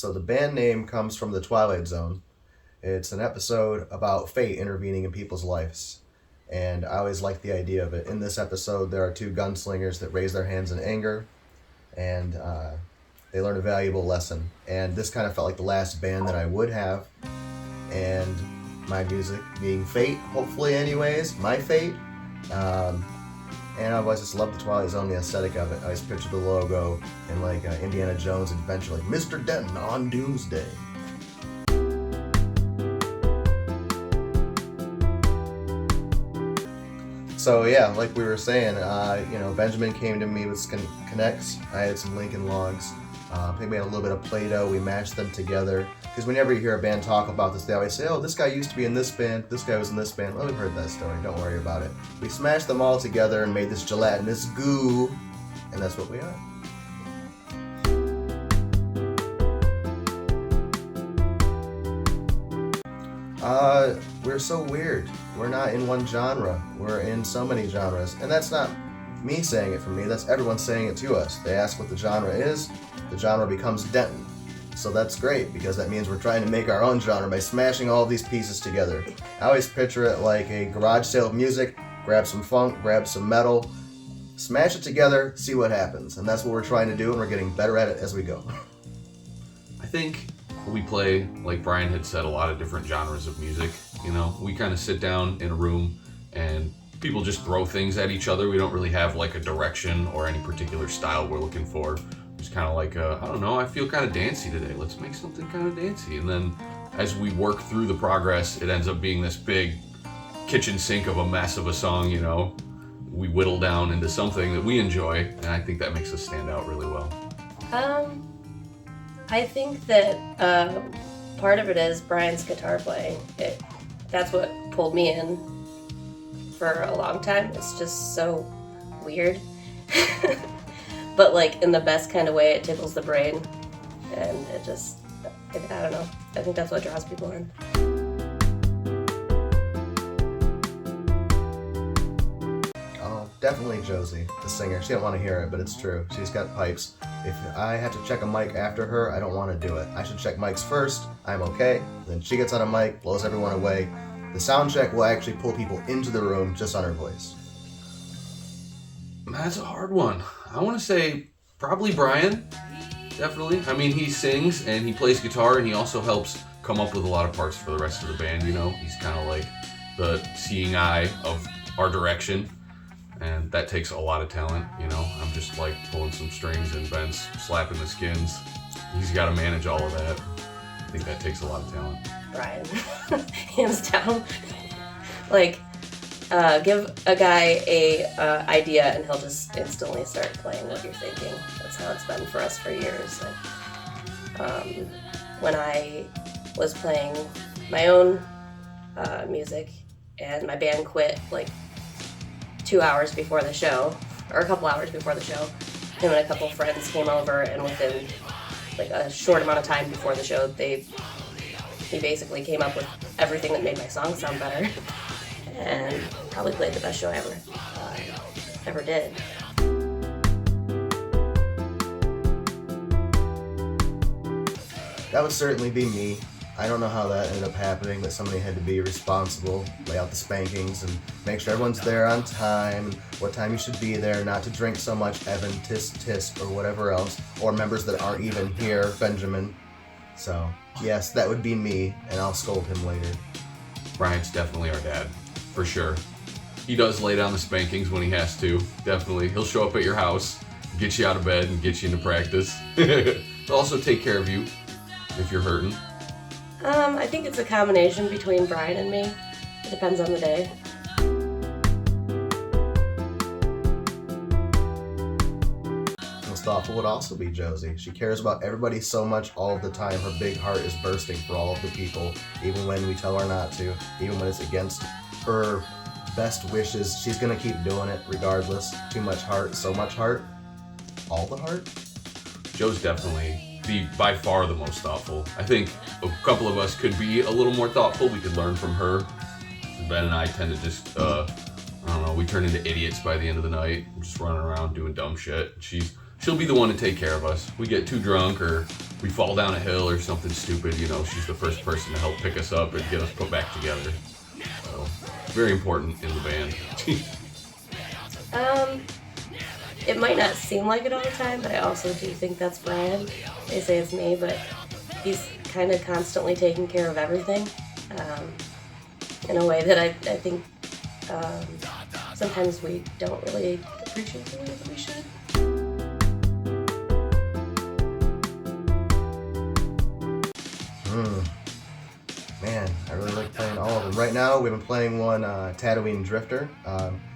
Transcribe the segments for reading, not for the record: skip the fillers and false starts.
So the band name comes from The Twilight Zone. It's an episode about fate intervening in people's lives. And I always like the idea of it. In this episode, there are two gunslingers that raise their hands in anger, and they learn a valuable lesson. And this kind of felt like the last band that I would have. And my music being fate, hopefully anyways, my fate. And I've always just loved the Twilight Zone, the aesthetic of it. I always picture the logo in like Indiana Jones adventure, like Mr. Denton on Doomsday. So yeah, like we were saying, Benjamin came to me with connects. I had some Lincoln Logs. I think we had a little bit of Play-Doh. We mashed them together. Because whenever you hear a band talk about this, they always say, oh, this guy used to be in this band, this guy was in this band. Well, we've heard that story, don't worry about it. We smashed them all together and made this gelatinous goo, and that's what we are. We're so weird. We're not in one genre. We're in so many genres. And that's not me saying it for me, that's everyone saying it to us. They ask what the genre is, the genre becomes Denton. So that's great, because that means we're trying to make our own genre by smashing all these pieces together. I always picture it like a garage sale of music, grab some funk, grab some metal, smash it together, see what happens. And that's what we're trying to do, and we're getting better at it as we go. I think we play, like Brian had said, a lot of different genres of music. We kind of sit down in a room and people just throw things at each other. We don't really have like a direction or any particular style we're looking for. It's kind of like, I don't know, I feel kind of dancey today. Let's make something kind of dancey. And then as we work through the progress, it ends up being this big kitchen sink of a mess of a song, We whittle down into something that we enjoy, and I think that makes us stand out really well. I think that part of it is Brian's guitar playing. That's what pulled me in for a long time. It's just so weird. But like in the best kind of way, it tickles the brain. And I don't know. I think that's what draws people in. Oh, definitely Josie, the singer. She don't want to hear it, but it's true. She's got pipes. If I have to check a mic after her, I don't want to do it. I should check mics first. I'm okay. Then she gets on a mic, blows everyone away. The sound check will actually pull people into the room just on her voice. That's a hard one. I want to say probably Brian, definitely. I mean, he sings and he plays guitar, and he also helps come up with a lot of parts for the rest of the band, He's kind of like the seeing eye of our direction, and that takes a lot of talent, I'm just like pulling some strings and Ben's slapping the skins. He's got to manage all of that. I think that takes a lot of talent. Brian, hands down. Give a guy a idea and he'll just instantly start playing what you're thinking. That's how it's been for us for years. When I was playing my own music and my band quit 2 hours before the show, or a couple hours before the show, him and a couple friends came over, and within a short amount of time before the show, he basically came up with everything that made my song sound better, and probably played the best show I ever did. That would certainly be me. I don't know how that ended up happening, but somebody had to be responsible, lay out the spankings, and make sure everyone's there on time, and what time you should be there, not to drink so much, Evan, tisk, or whatever else, or members that aren't even here, Benjamin. So, yes, that would be me, and I'll scold him later. Brian's definitely our dad, for sure. He does lay down the spankings when he has to, definitely. He'll show up at your house, get you out of bed, and get you into practice. He'll also take care of you if you're hurting. I think it's a combination between Brian and me. It depends on the day. Most thoughtful would also be Josie. She cares about everybody so much all the time. Her big heart is bursting for all of the people, even when we tell her not to, even when it's against her best wishes. She's gonna keep doing it regardless. Too much heart, so much heart. All the heart? Joe's definitely by far the most thoughtful. I think a couple of us could be a little more thoughtful. We could learn from her. Ben and I tend to just, we turn into idiots by the end of the night. We're just running around doing dumb shit. She'll be the one to take care of us. We get too drunk or we fall down a hill or something stupid, she's the first person to help pick us up and get us put back together. So, very important in the band. It might not seem like it all the time, but I also do think that's Brian. They say it's me, but he's kind of constantly taking care of everything in a way that I think sometimes we don't really appreciate the way that we should. Man, I really like playing all of them. Right now, we've been playing one, Tatooine Drifter.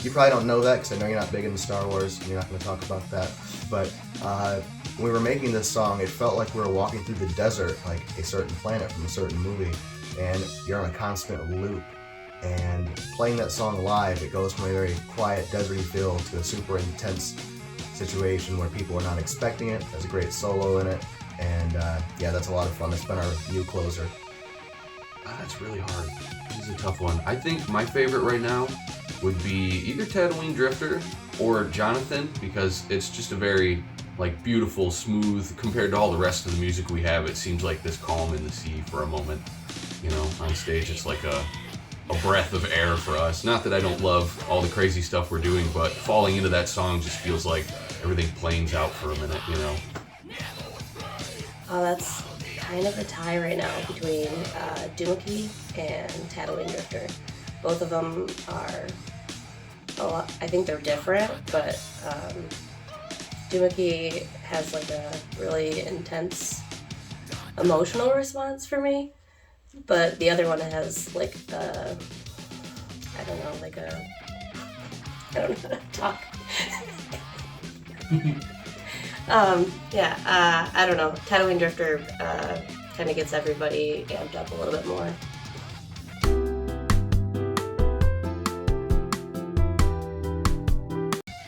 You probably don't know that because I know you're not big into Star Wars and you're not going to talk about that. But when we were making this song, it felt like we were walking through the desert, like a certain planet from a certain movie, and you're on a constant loop. And playing that song live, it goes from a very quiet, deserty feel to a super intense situation where people are not expecting it. There's a great solo in it, and yeah, that's a lot of fun. It's been our new closer. That's really hard. This is a tough one. I think my favorite right now would be either Tatooine Drifter or Jonathan, because it's just a very beautiful, smooth, compared to all the rest of the music we have. It seems like this calm in the sea for a moment. On stage it's like a breath of air for us. Not that I don't love all the crazy stuff we're doing, but falling into that song just feels like everything planes out for a minute, Oh, that's kind of a tie right now between Doomsday and Tatooine Drifter. Both of them are I think they're different, but Doomsday has a really intense emotional response for me, but the other one has I don't know how to talk. I don't know. Tatooine Drifter kind of gets everybody amped up a little bit more.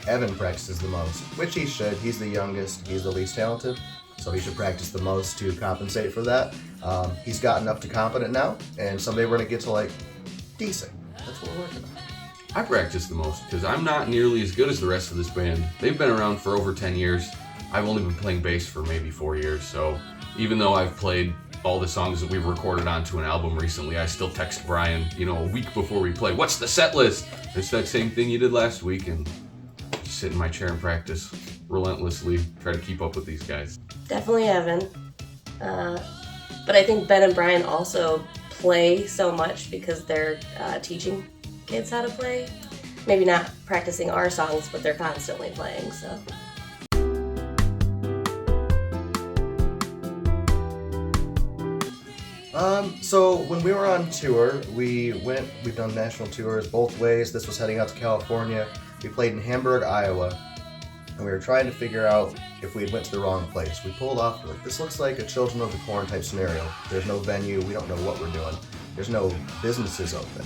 Evan practices the most, which he should. He's the youngest, he's the least talented, so he should practice the most to compensate for that. He's gotten up to competent now, and someday we're going to get to decent. That's what we're working on. I practice the most because I'm not nearly as good as the rest of this band. They've been around for over 10 years. I've only been playing bass for maybe 4 years, so even though I've played all the songs that we've recorded onto an album recently, I still text Brian, a week before we play, "What's the set list?" It's that same thing you did last week, and just sit in my chair and practice relentlessly, try to keep up with these guys. Definitely Evan. But I think Ben and Brian also play so much because they're teaching kids how to play. Maybe not practicing our songs, but they're constantly playing, so. So when we were on tour, we've done national tours both ways. This was heading out to California. We played in Hamburg, Iowa, and we were trying to figure out if we had went to the wrong place. We pulled off, this looks like a Children of the Corn type scenario. There's no venue, we don't know what we're doing. There's no businesses open.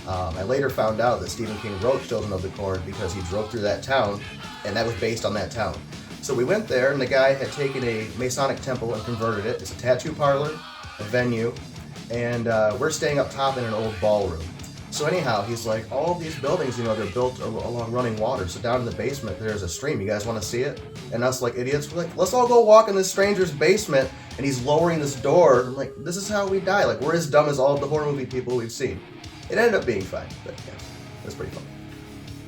I later found out that Stephen King wrote Children of the Corn because he drove through that town, and that was based on that town. So we went there, and the guy had taken a Masonic temple and converted it. It's a tattoo parlor, a venue, and we're staying up top in an old ballroom. So anyhow, he's like, all of these buildings, they're built along running water. So down in the basement, there's a stream. You guys want to see it? And us like idiots, we're like, let's all go walk in this stranger's basement. And he's lowering this door. I'm like, this is how we die. We're as dumb as all of the horror movie people we've seen. It ended up being fine, but yeah, it was pretty fun.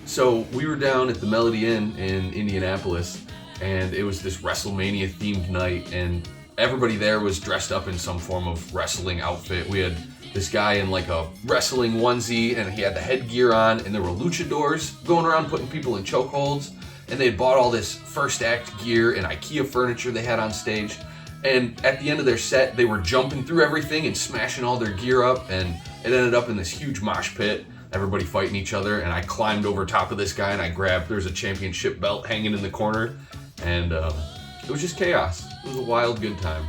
So we were down at the Melody Inn in Indianapolis, and it was this WrestleMania themed night, and everybody there was dressed up in some form of wrestling outfit. We had this guy in a wrestling onesie, and he had the headgear on, and there were luchadors going around putting people in chokeholds, and they had bought all this first act gear and IKEA furniture they had on stage, and at the end of their set, they were jumping through everything and smashing all their gear up, and it ended up in this huge mosh pit, everybody fighting each other, and I climbed over top of this guy, and I grabbed, there's a championship belt hanging in the corner, and it was just chaos. It was a wild, good time.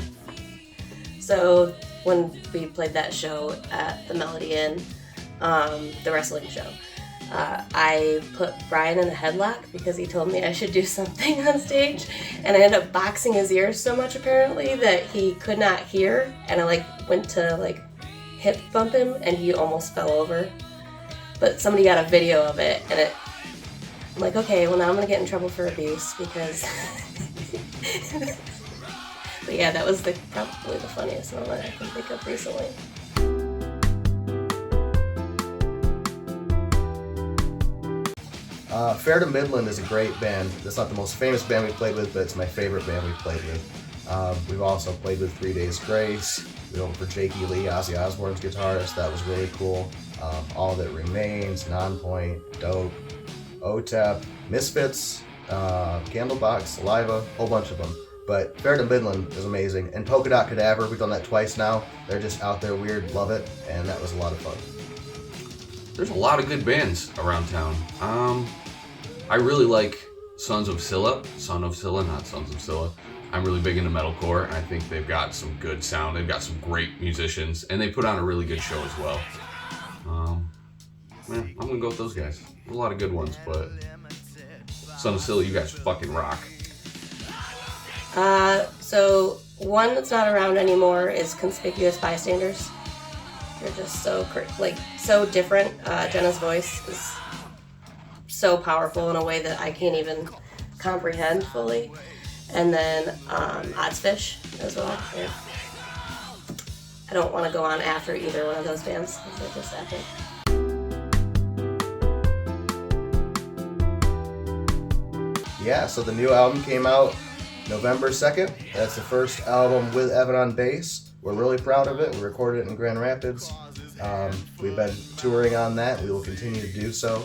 So when we played that show at the Melody Inn, the wrestling show, I put Brian in a headlock because he told me I should do something on stage, and I ended up boxing his ears so much apparently that he could not hear, and I went to hip bump him and he almost fell over. But somebody got a video of it, and I'm like, okay, well now I'm gonna get in trouble for abuse because But yeah, that was probably the funniest one that I can think of recently. Fair to Midland is a great band. It's not the most famous band we played with, but it's my favorite band we've played with. We've also played with 3 Days Grace. We went for Jakey Lee, Ozzy Osbourne's guitarist. That was really cool. All That Remains, Nonpoint, Dope, OTEP, Misfits, Candlebox, Saliva, a whole bunch of them. But Fair to Midland is amazing. And Polka Dot Cadaver, we've done that twice now. They're just out there weird, love it, and that was a lot of fun. There's a lot of good bands around town. I really like Son of Scylla, not Sons of Scylla. I'm really big into metalcore, and I think they've got some good sound. They've got some great musicians, and they put on a really good show as well. I'm gonna go with those guys. There's a lot of good ones, but Son of Scylla, you guys fucking rock. So one that's not around anymore is Conspicuous Bystanders. They're just so different. Jenna's voice is so powerful in a way that I can't even comprehend fully. And then Oddsfish as well. Yeah. I don't want to go on after either one of those bands because they're just epic. Yeah, so the new album came out November 2nd. That's the first album with Evan on bass. We're really proud of it. We recorded it in Grand Rapids. We've been touring on that. We will continue to do so.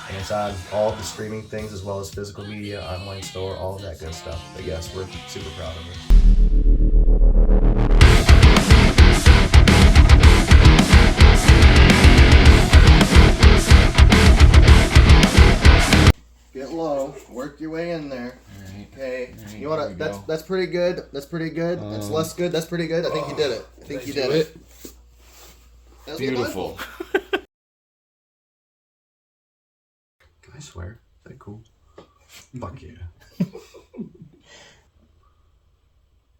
And it's on all the streaming things as well as physical media, online store, all of that good stuff. But yes, we're super proud of it. Get low. Work your way in there. Okay. You wanna? That's pretty good. That's pretty good. That's less good. That's pretty good. I think you did it. I think you did it. That's Beautiful. Can I swear? Is that cool? Fuck yeah.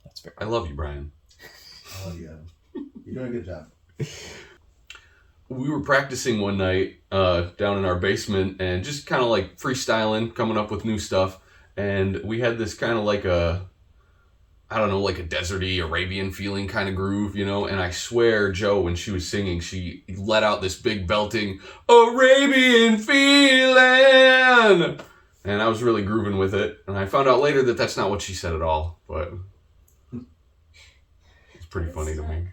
That's fair. I love you, Brian. Oh yeah. You're doing a good job. We were practicing one night down in our basement and just kind of like freestyling, coming up with new stuff. And we had this kind of like a deserty Arabian feeling kind of groove, you know? And I swear, Joe, when she was singing, she let out this big belting Arabian feeling. And I was really grooving with it. And I found out later that that's not what she said at all. But it's pretty funny to me.